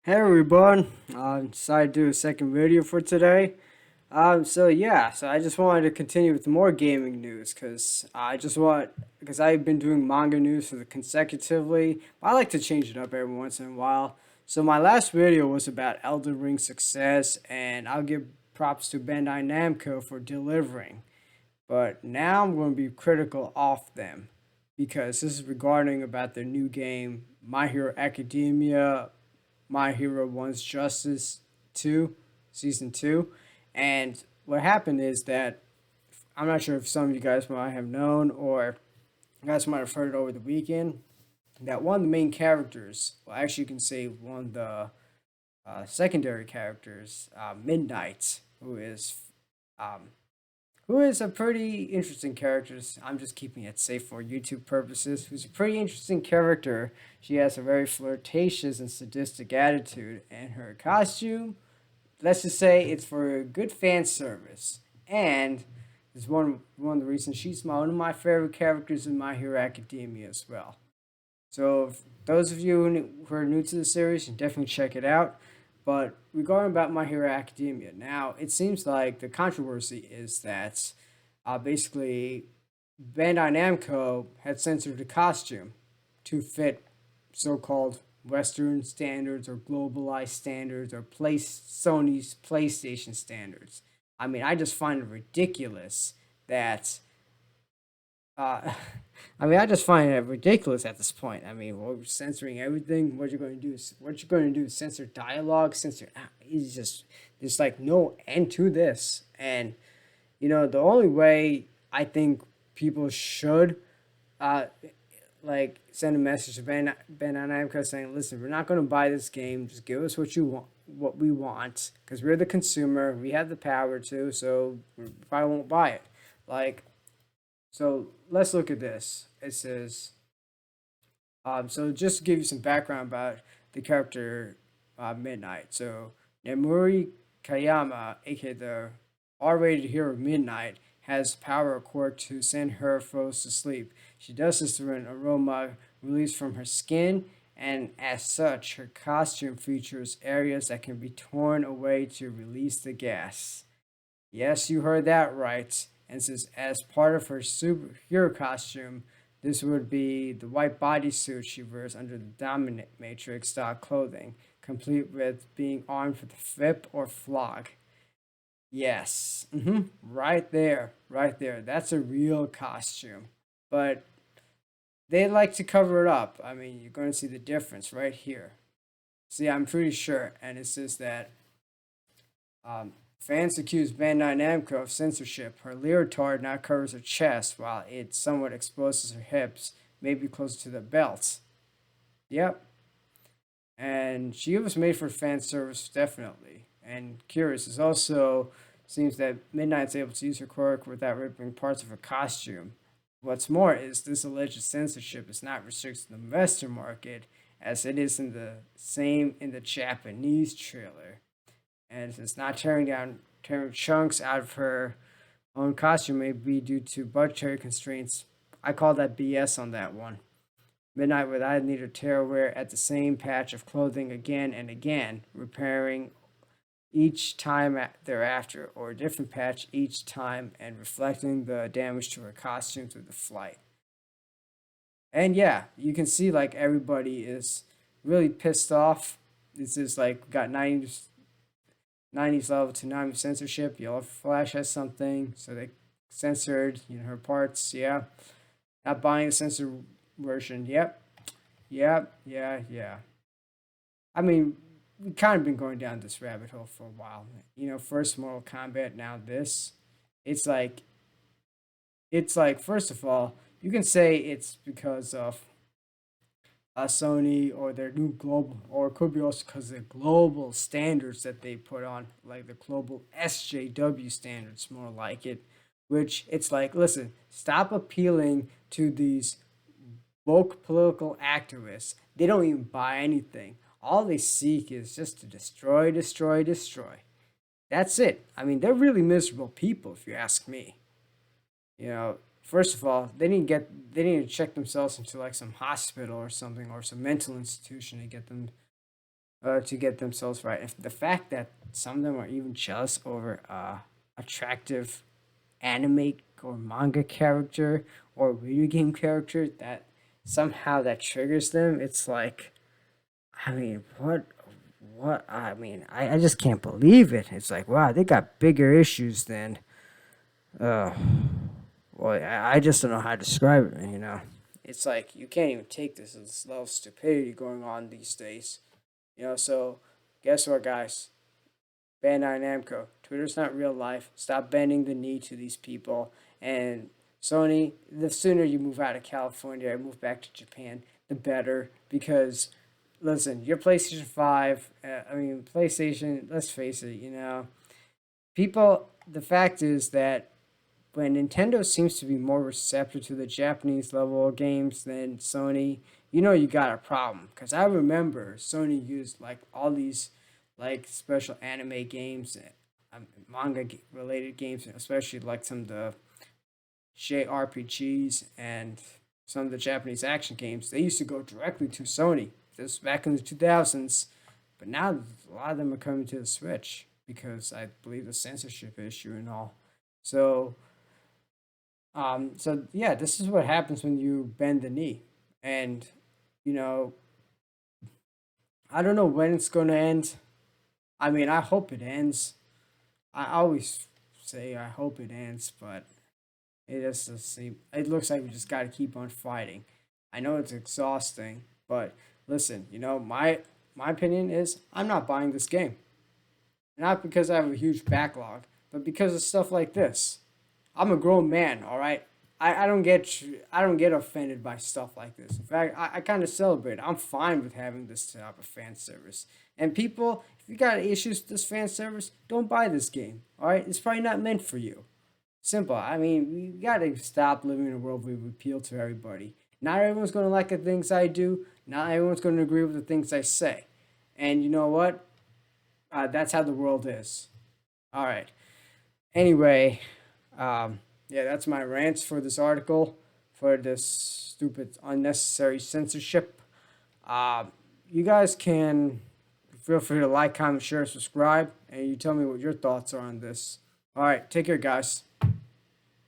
Hey everyone, I decided to do a second video for today. So I just wanted to continue with more gaming news because I've been doing manga news for the consecutively. I like to change it up every once in a while. So my last video was about Elden Ring success, and I'll give props to Bandai Namco for delivering. But now I'm going to be critical of them because this is regarding about their new game, My Hero Academia my Hero One's Justice 2, Season 2. And what happened is that I'm not sure if some of you guys might have known or you guys might have heard it over the weekend that one of the main characters, well, actually, you can say one of the secondary characters, Midnight, um, who is a pretty interesting character. I'm just keeping it safe for YouTube purposes. Who's a pretty interesting character. She has a very flirtatious and sadistic attitude, and her costume, let's just say it's for good fan service. And is one of the reasons she's one of my favorite characters in My Hero Academia as well. So, if those of you who are new to the series, you can definitely check it out. But regarding about My Hero Academia, now it seems like the controversy is that basically Bandai Namco had censored the costume to fit so-called Western standards or globalized standards or Sony's PlayStation standards. I mean, I just find it ridiculous that uh, I just find it ridiculous at this point. I mean, we're censoring everything. What you're going to do is what you're going to do is censor dialogue, censor. It's just there's like no end to this. And the only way I think people should uh send a message to Ben Namco saying, "Listen, we're not going to buy this game. Just give us what you want, what we want, because we're the consumer. We have the power to. So we probably won't buy it." Like so let's look at this. It says, so just to give you some background about the character Midnight. So Nemuri Kayama, aka the R-rated hero Midnight, has power of quirk to send her foes to sleep. She does this through an aroma released from her skin, and as such, her costume features areas that can be torn away to release the gas. Yes, you heard that right. And says as part of her superhero costume, this would be the white bodysuit she wears under the Dominant Matrix style clothing, complete with being armed with a whip or flog. Yes, right there, right there. That's a real costume. But they like to cover it up. I mean, you're going to see the difference right here. See, I'm pretty sure. And it says that fans accuse Bandai Namco of censorship. Her leotard now covers her chest while it somewhat exposes her hips, maybe closer to the belt. Yep. And she was made for fan service, definitely. And curious, it also seems that Midnight's able to use her quirk without ripping parts of her costume. What's more is this alleged censorship is not restricted to the Western market, as it is in the Japanese trailer, and it's not tearing chunks out of her own costume may be due to budgetary constraints. I call that BS on that one. Midnight would either need to tear wear at the same patch of clothing again and again, repairing each time thereafter, or a different patch each time and reflecting the damage to her costume through the flight. And yeah, you can see like everybody is really pissed off. This is like got 90s level to censorship. Yellow Flash has something, so they censored her parts. Yeah, not buying the censored version. Yep, yep, yeah, yeah. I mean, we kind of been going down this rabbit hole for a while. First Mortal Kombat, now this. It's like first of all, you can say it's because of Sony or their new global, or it could be also because of the global standards that they put on, like the global SJW standards, more like it, which it's like, listen, stop appealing to these woke political activists. They don't even buy anything. All they seek is just to destroy, destroy, destroy. That's it. I mean, they're really miserable people, if you ask me. First of all, they need to check themselves into like some hospital or something or some mental institution to get them to get themselves right. If the fact that some of them are even jealous over attractive anime or manga character or video game character that somehow that triggers them, it's like, I mean, what? I mean, I just can't believe it. It's like, wow, they got bigger issues than, uh, well, I just don't know how to describe it, you know? It's like, you can't even take this level of stupidity going on these days, you know? So, guess what, guys? Bandai Namco. Twitter's not real life. Stop bending the knee to these people. And Sony, the sooner you move out of California and move back to Japan, the better. Because, listen, your PlayStation 5, PlayStation, let's face it, people, the fact is that when Nintendo seems to be more receptive to the Japanese level of games than Sony, you got a problem. Because I remember Sony used like all these like special anime games, manga related games, especially like some of the JRPGs and some of the Japanese action games. They used to go directly to Sony. This was back in the 2000s, but now a lot of them are coming to the Switch because I believe the censorship issue and all. So so yeah, this is what happens when you bend the knee. And, you know, I don't know when it's going to end. I mean, I hope it ends. I always say I hope it ends, but it just doesn't seem, it looks like we just got to keep on fighting. I know it's exhausting, but listen, my opinion is I'm not buying this game. Not because I have a huge backlog, but because of stuff like this. I'm a grown man, all right. I don't get offended by stuff like this. In fact, I kind of celebrate. I'm fine with having this type of fan service. And people, if you got issues with this fan service, don't buy this game. All right, it's probably not meant for you. Simple. I mean, we got to stop living in a world where we appeal to everybody. Not everyone's going to like the things I do. Not everyone's going to agree with the things I say. And you know what? That's how the world is. All right. Anyway, yeah, that's my rants for this article, for this stupid, unnecessary censorship. Uh, you guys can feel free to like, comment, share, subscribe, and you tell me what your thoughts are on this. All right, take care, guys.